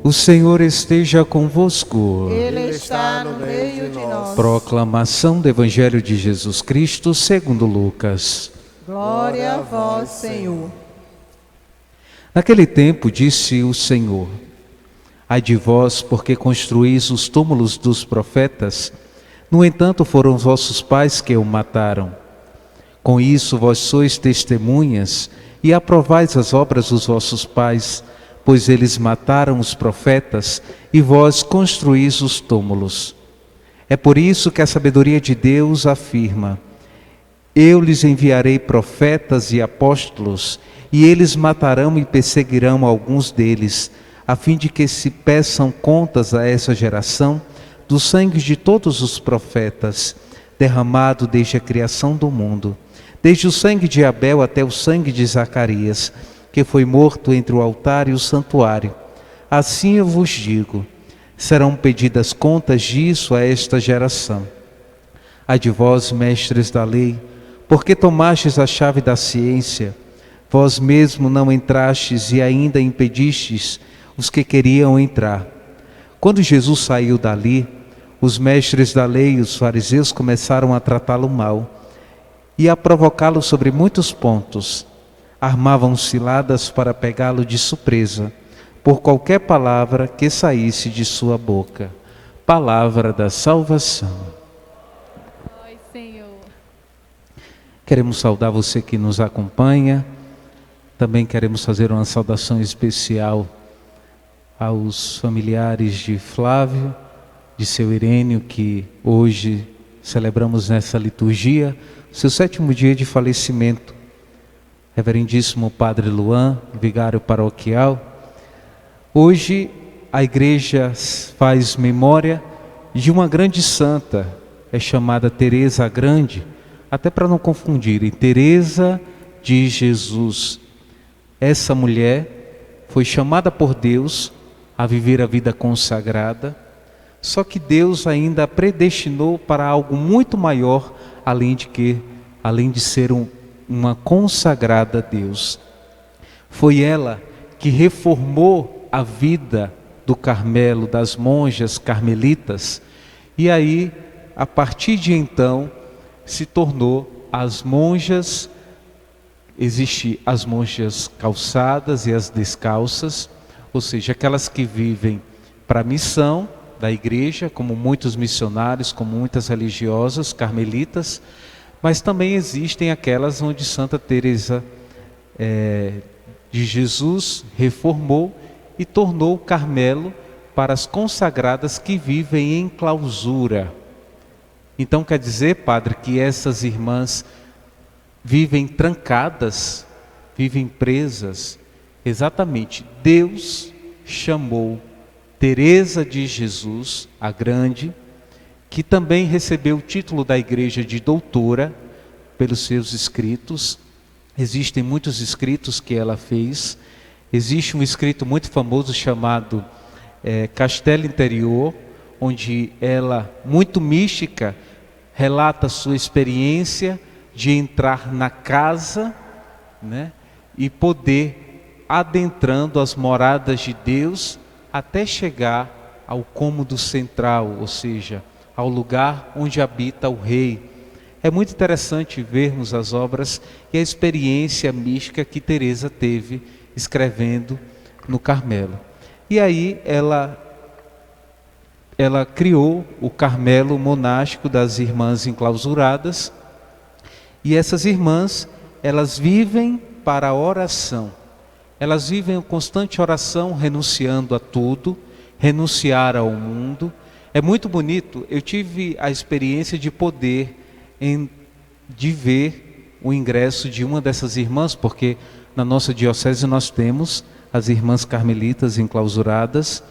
O Senhor esteja convosco. Ele está no meio de nós. Proclamação do Evangelho de Jesus Cristo segundo Lucas. Glória a vós, Senhor. Naquele tempo disse o Senhor: ai de vós, porque construís os túmulos dos profetas, no entanto foram os vossos pais que o mataram. Com isso vós sois testemunhas e aprovais as obras dos vossos pais, pois eles mataram os profetas e vós construís os túmulos. É por isso que a sabedoria de Deus afirma: eu lhes enviarei profetas e apóstolos, e eles matarão e perseguirão alguns deles, a fim de que se peçam contas a essa geração do sangue de todos os profetas, derramado desde a criação do mundo, desde o sangue de Abel até o sangue de Zacarias, que foi morto entre o altar e o santuário. Assim eu vos digo, serão pedidas contas disso a esta geração. Ai de vós, mestres da lei, porque tomastes a chave da ciência, vós mesmo não entrastes e ainda impedistes os que queriam entrar. Quando Jesus saiu dali, os mestres da lei e os fariseus começaram a tratá-lo mal e a provocá-lo sobre muitos pontos. Armavam ciladas para pegá-lo de surpresa, por qualquer palavra que saísse de sua boca. Palavra da salvação. Oi, Senhor. Queremos saudar você que nos acompanha. Também queremos fazer uma saudação especial aos familiares de Flávio, de seu Irênio, que hoje celebramos nessa liturgia, seu 7º dia de falecimento. Reverendíssimo Padre Luan, vigário paroquial. Hoje a igreja faz memória de uma grande santa, é chamada Teresa a Grande, até para não confundirem, Teresa de Jesus. Essa mulher foi chamada por Deus a viver a vida consagrada, só que Deus ainda a predestinou para algo muito maior, além de ser uma consagrada a Deus. Foi ela que reformou a vida do Carmelo, das monjas carmelitas, e aí, a partir de então, se tornou as monjas. Existem as monjas calçadas e as descalças, ou seja, aquelas que vivem para a missão da igreja, como muitos missionários, como muitas religiosas carmelitas, mas também existem aquelas onde Santa Teresa de Jesus reformou e tornou o Carmelo para as consagradas que vivem em clausura. Então quer dizer, padre, que essas irmãs vivem trancadas, vivem presas. Exatamente, Deus chamou Teresa de Jesus, a Grande, que também recebeu o título da igreja de doutora pelos seus escritos. Existem muitos escritos que ela fez. Existe um escrito muito famoso chamado Castelo Interior, onde ela, muito mística, relata sua experiência de entrar na casa, né, e poder adentrando as moradas de Deus até chegar ao cômodo central, ou seja, ao lugar onde habita o rei. É muito interessante vermos as obras e a experiência mística que Teresa teve escrevendo no Carmelo. E aí ela criou o Carmelo monástico das irmãs enclausuradas, e essas irmãs, elas vivem para a oração. Elas vivem em constante oração, renunciando a tudo, renunciar ao mundo. É muito bonito. Eu tive a experiência de poder de ver o ingresso de uma dessas irmãs, porque na nossa diocese nós temos as irmãs carmelitas enclausuradas,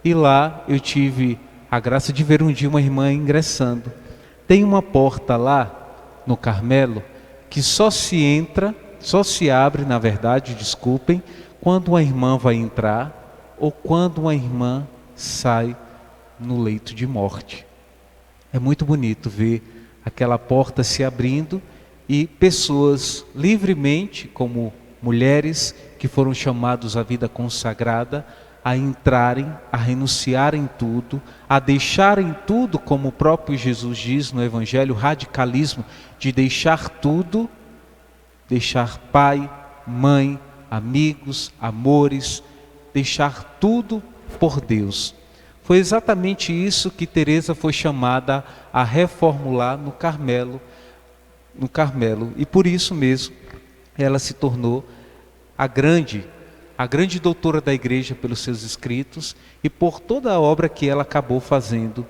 e lá eu tive a graça de ver um dia uma irmã ingressando. Tem uma porta lá no Carmelo que só se abre, na verdade, desculpem, quando uma irmã vai entrar ou quando uma irmã sai no leito de morte. É muito bonito ver aquela porta se abrindo e pessoas livremente, como mulheres que foram chamadas à vida consagrada, a entrarem, a renunciarem tudo, a deixarem tudo, como o próprio Jesus diz no Evangelho, o radicalismo de deixar tudo, deixar pai, mãe, amigos, amores, deixar tudo por Deus. Foi exatamente isso que Teresa foi chamada a reformular no Carmelo, e por isso mesmo ela se tornou a grande doutora da igreja pelos seus escritos e por toda a obra que ela acabou fazendo.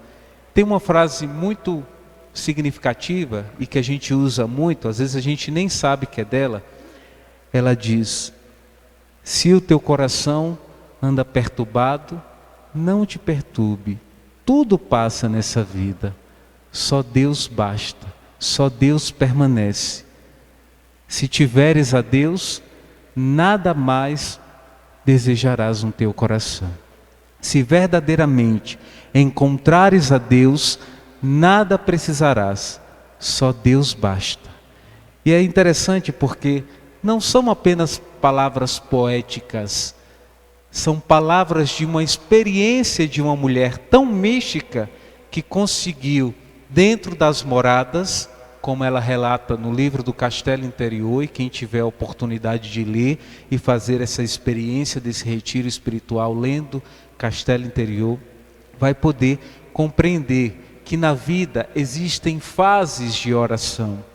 Tem uma frase muito significativa e que a gente usa muito, às vezes a gente nem sabe que é dela. Ela diz: se o teu coração anda perturbado, não te perturbe, tudo passa nessa vida, só Deus basta, só Deus permanece. Se tiveres a Deus, nada mais desejarás no teu coração. Se verdadeiramente encontrares a Deus, nada precisarás, só Deus basta. E é interessante porque não são apenas palavras poéticas, são palavras de uma experiência de uma mulher tão mística que conseguiu, dentro das moradas, como ela relata no livro do Castelo Interior, e quem tiver a oportunidade de ler e fazer essa experiência desse retiro espiritual lendo Castelo Interior, vai poder compreender que na vida existem fases de oração.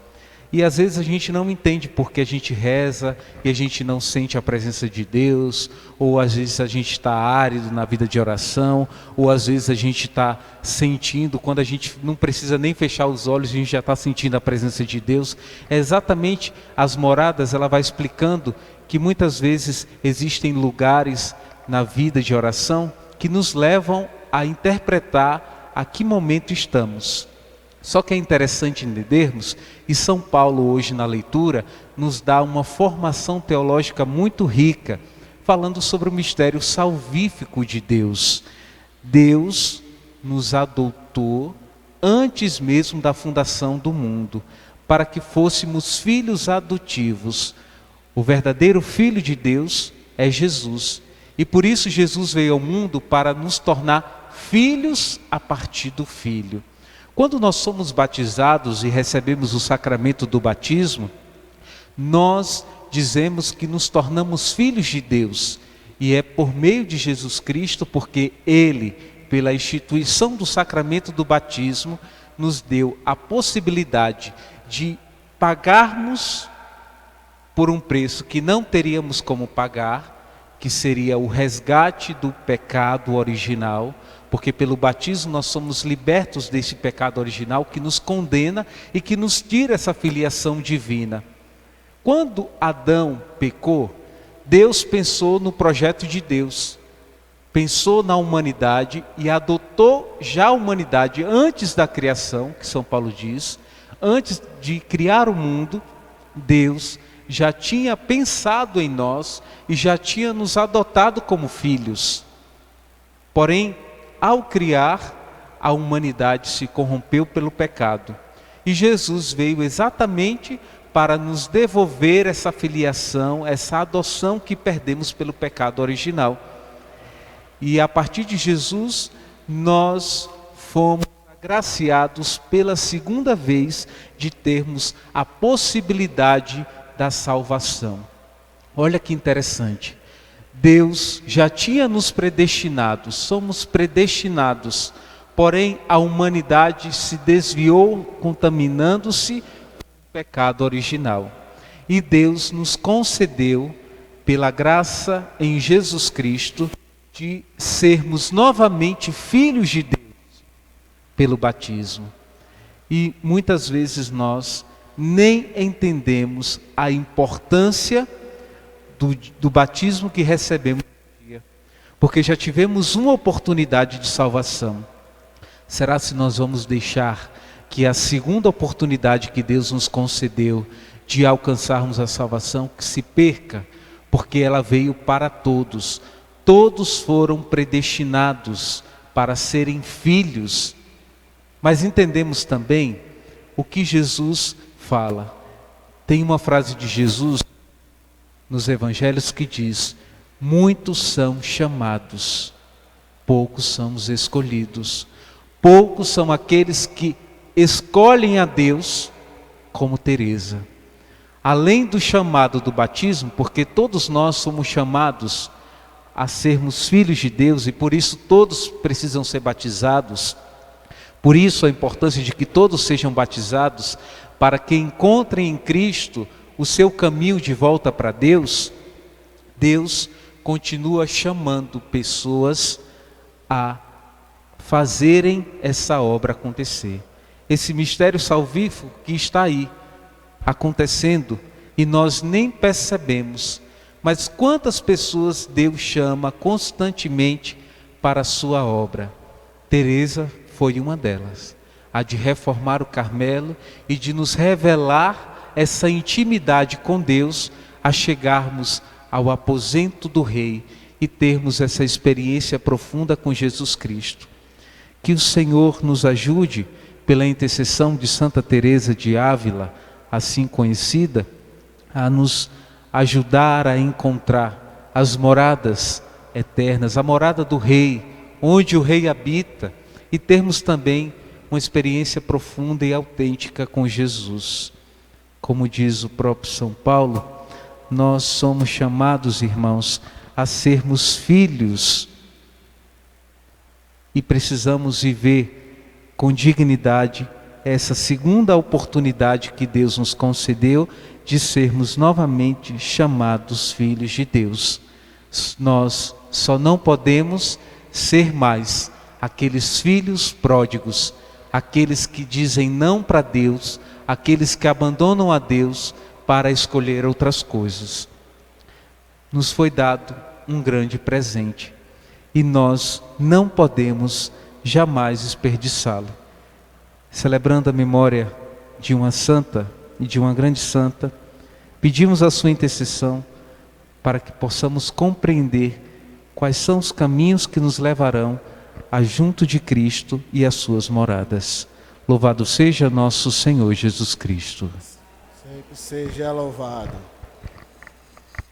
E às vezes a gente não entende porque a gente reza e a gente não sente a presença de Deus, ou às vezes a gente está árido na vida de oração, ou às vezes a gente está sentindo, quando a gente não precisa nem fechar os olhos, a gente já está sentindo a presença de Deus. É exatamente as moradas, ela vai explicando que muitas vezes existem lugares na vida de oração que nos levam a interpretar a que momento estamos. Só que é interessante entendermos, e São Paulo hoje na leitura nos dá uma formação teológica muito rica, falando sobre o mistério salvífico de Deus. Deus nos adotou antes mesmo da fundação do mundo, para que fôssemos filhos adotivos. O verdadeiro Filho de Deus é Jesus, e por isso Jesus veio ao mundo para nos tornar filhos a partir do Filho. Quando nós somos batizados e recebemos o sacramento do batismo, nós dizemos que nos tornamos filhos de Deus. E é por meio de Jesus Cristo, porque Ele, pela instituição do sacramento do batismo, nos deu a possibilidade de pagarmos por um preço que não teríamos como pagar, que seria o resgate do pecado original, porque pelo batismo nós somos libertos desse pecado original que nos condena e que nos tira essa filiação divina. Quando Adão pecou, Deus pensou no projeto de Deus, pensou na humanidade e adotou já a humanidade antes da criação, que São Paulo diz, antes de criar o mundo, Deus já tinha pensado em nós e já tinha nos adotado como filhos. Porém, ao criar, a humanidade se corrompeu pelo pecado. E Jesus veio exatamente para nos devolver essa filiação, essa adoção que perdemos pelo pecado original. E a partir de Jesus, nós fomos agraciados pela segunda vez de termos a possibilidade da salvação. Olha que interessante. Deus já tinha nos predestinado, somos predestinados, porém a humanidade se desviou, contaminando-se com o pecado original. E Deus nos concedeu, pela graça em Jesus Cristo, de sermos novamente filhos de Deus, pelo batismo. E muitas vezes nós nem entendemos a importância do batismo que recebemos um dia, porque já tivemos uma oportunidade de salvação. Será se nós vamos deixar que a segunda oportunidade que Deus nos concedeu de alcançarmos a salvação, que se perca, porque ela veio para todos. Todos foram predestinados para serem filhos. Mas entendemos também o que Jesus fala. Tem uma frase de Jesus nos evangelhos que diz: Muitos são chamados, poucos são os escolhidos. Poucos são aqueles que escolhem a Deus, como Teresa. Além do chamado do batismo, porque todos nós somos chamados a sermos filhos de Deus e por isso todos precisam ser batizados. Por isso a importância de que todos sejam batizados, para que encontrem em Cristo o seu caminho de volta para Deus. Deus continua chamando pessoas a fazerem essa obra acontecer. Esse mistério salvífico que está aí, acontecendo, e nós nem percebemos. Mas quantas pessoas Deus chama constantemente para a sua obra? Teresa foi uma delas, a de reformar o Carmelo e de nos revelar essa intimidade com Deus, a chegarmos ao aposento do Rei e termos essa experiência profunda com Jesus Cristo. Que o Senhor nos ajude, pela intercessão de Santa Teresa de Ávila, assim conhecida, a nos ajudar a encontrar as moradas eternas, a morada do Rei, onde o Rei habita, e termos também uma experiência profunda e autêntica com Jesus. Como diz o próprio São Paulo, nós somos chamados, irmãos, a sermos filhos e precisamos viver com dignidade essa segunda oportunidade que Deus nos concedeu de sermos novamente chamados filhos de Deus. Nós só não podemos ser mais aqueles filhos pródigos, aqueles que dizem não para Deus, aqueles que abandonam a Deus para escolher outras coisas. Nos foi dado um grande presente e nós não podemos jamais desperdiçá-lo. Celebrando a memória de uma santa e de uma grande santa, pedimos a sua intercessão para que possamos compreender quais são os caminhos que nos levarão a junto de Cristo e às suas moradas. Louvado seja nosso Senhor Jesus Cristo. Sempre seja louvado.